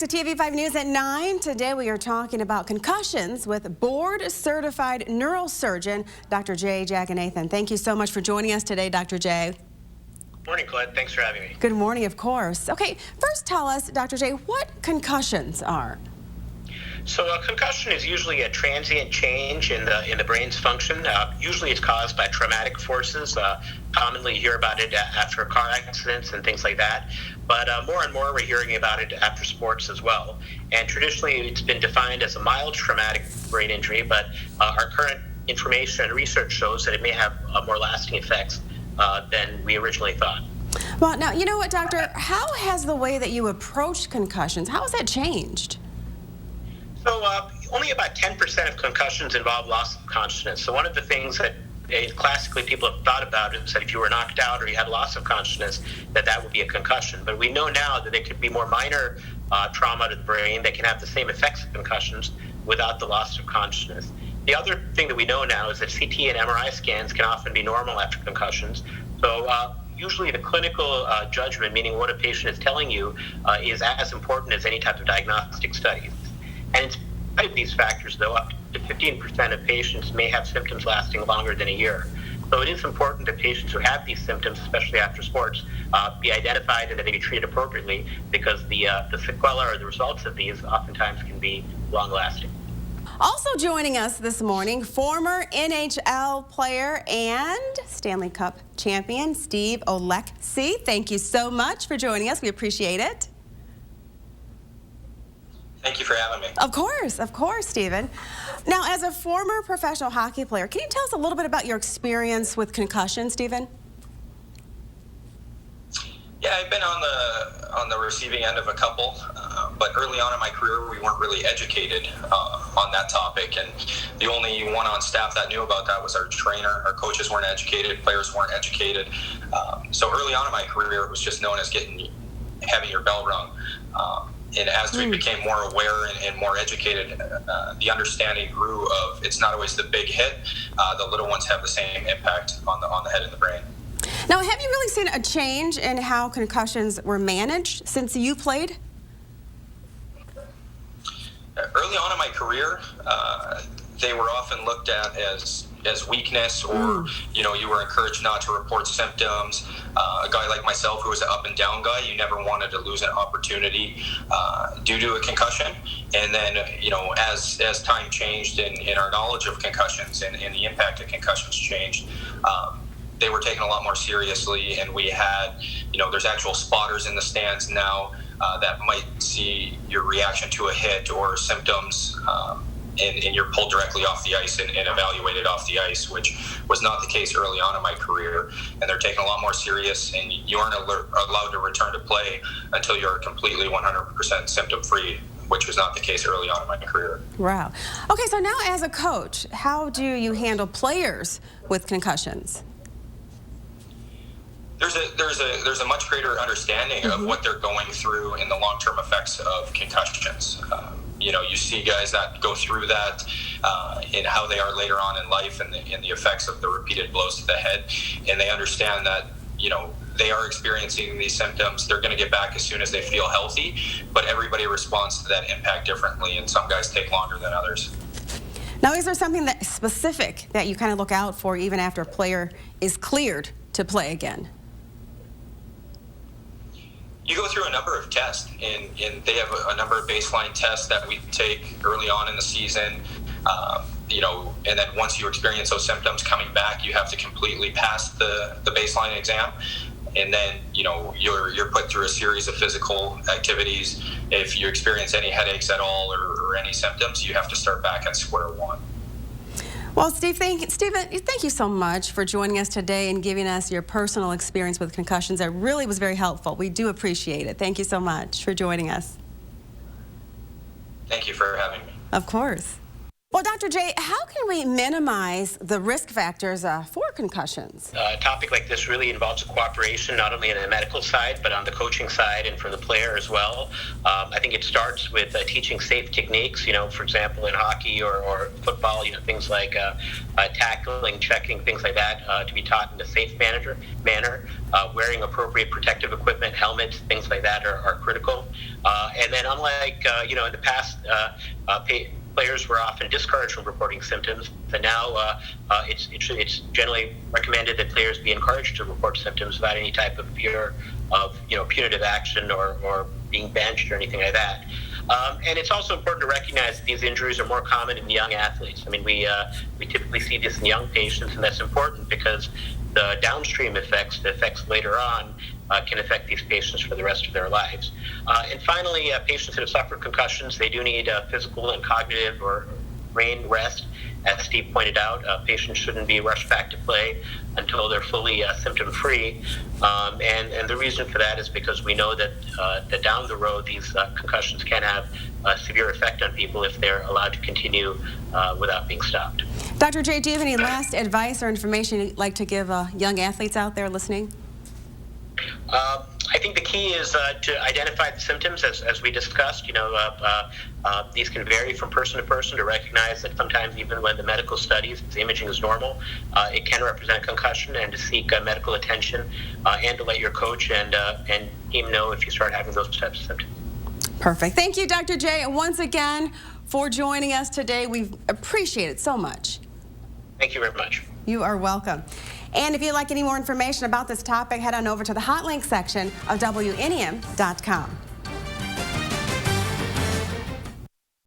to TV5 News at 9. Today we are talking about concussions with board-certified neurosurgeon Dr. J. Jaganathan. Thank you so much for joining us today, Dr. J. Morning, Colette. Thanks for having me. Good morning, of course. Okay, first tell us, Dr. J, what concussions are. So a concussion is usually a transient change in the brain's function. Usually it's caused by traumatic forces. Commonly you hear about it after car accidents and things like that. But more and more we're hearing about it after sports as well. And traditionally it's been defined as a mild traumatic brain injury, but our current information and research shows that it may have more lasting effects than we originally thought. Well, now, you know what, doctor? How has the way that you approach concussions, how has that changed? So only about 10% of concussions involve loss of consciousness. So one of the things that classically people have thought about is that if you were knocked out or you had loss of consciousness, that would be a concussion. But we know now that it could be more minor trauma to the brain that can have the same effects of concussions without the loss of consciousness. The other thing that we know now is that CT and MRI scans can often be normal after concussions. So usually the clinical judgment, meaning what a patient is telling you, is as important as any type of diagnostic studies. And in spite of these factors, though, up to 15% of patients may have symptoms lasting longer than a year. So it is important that patients who have these symptoms, especially after sports, be identified and that they be treated appropriately, because the sequelae or the results of these oftentimes can be long-lasting. Also joining us this morning, former NHL player and Stanley Cup champion, Steve Oleksi. Thank you so much for joining us. We appreciate it. Thank you for having me. Of course, Stephen. Now, as a former professional hockey player, can you tell us a little bit about your experience with concussions, Stephen? Yeah, I've been on the receiving end of a couple, but early on in my career, we weren't really educated on that topic, and the only one on staff that knew about that was our trainer. Our coaches weren't educated, players weren't educated. So early on in my career, it was just known as having your bell rung. And as we became more aware and more educated, the understanding grew of it's not always the big hit. The little ones have the same impact on the head and the brain. Now, have you really seen a change in how concussions were managed since you played? Early on in my career, they were often looked at as weakness, or you were encouraged not to report symptoms. A guy like myself, who was an up and down guy, you never wanted to lose an opportunity due to a concussion. And then as time changed and our knowledge of concussions and the impact of concussions changed, they were taken a lot more seriously. And we had there's actual spotters in the stands now that might see your reaction to a hit or symptoms, and you're pulled directly off the ice and evaluated off the ice, which was not the case early on in my career. And they're taken a lot more serious, and you aren't allowed to return to play until you're completely 100% symptom-free, which was not the case early on in my career. Wow. Okay, so now as a coach, how do you handle players with concussions? There's a much greater understanding of what they're going through and the long-term effects of concussions. You see guys that go through that and how they are later on in life, and the effects of the repeated blows to the head, and they understand that they are experiencing these symptoms. They're going to get back as soon as they feel healthy, but everybody responds to that impact differently, and some guys take longer than others. Now, is there something that specific that you kind of look out for even after a player is cleared to play again? You go through a number of tests, and they have a number of baseline tests that we take early on in the season. And then once you experience those symptoms coming back, you have to completely pass the baseline exam. And then, you're put through a series of physical activities. If you experience any headaches at all or any symptoms, you have to start back at square one. Well, Stephen, thank you so much for joining us today and giving us your personal experience with concussions. That really was very helpful. We do appreciate it. Thank you so much for joining us. Thank you for having me. Of course. Well, Dr. J, how can we minimize the risk factors for concussions? A topic like this really involves cooperation, not only on the medical side, but on the coaching side and from the player as well. I think it starts with teaching safe techniques, for example, in hockey or football, things like tackling, checking, things like that, to be taught in a safe manner. Wearing appropriate protective equipment, helmets, things like that are critical. And then unlike, in the past, players were often discouraged from reporting symptoms, and now it's generally recommended that players be encouraged to report symptoms without any type of fear of punitive action or being benched or anything like that. And it's also important to recognize that these injuries are more common in young athletes. I mean, we typically see this in young patients, and that's important because the downstream effects, the effects later on, can affect these patients for the rest of their lives. And finally, patients that have suffered concussions, they do need physical and cognitive or brain rest. As Steve pointed out, patients shouldn't be rushed back to play until they're fully symptom-free. And the reason for that is because we know that down the road, these concussions can have a severe effect on people if they're allowed to continue without being stopped. Dr. J, do you have any last advice or information you'd like to give young athletes out there listening? I think the key is to identify the symptoms, as we discussed. These can vary from person to person, to recognize that sometimes even when the medical studies, the imaging is normal, it can represent a concussion, and to seek medical attention and to let your coach and team know if you start having those types of symptoms. Perfect. Thank you, Dr. J, and once again for joining us today. We appreciate it so much. Thank you very much. You are welcome. And if you'd like any more information about this topic, head on over to the hot link section of WNEM.com.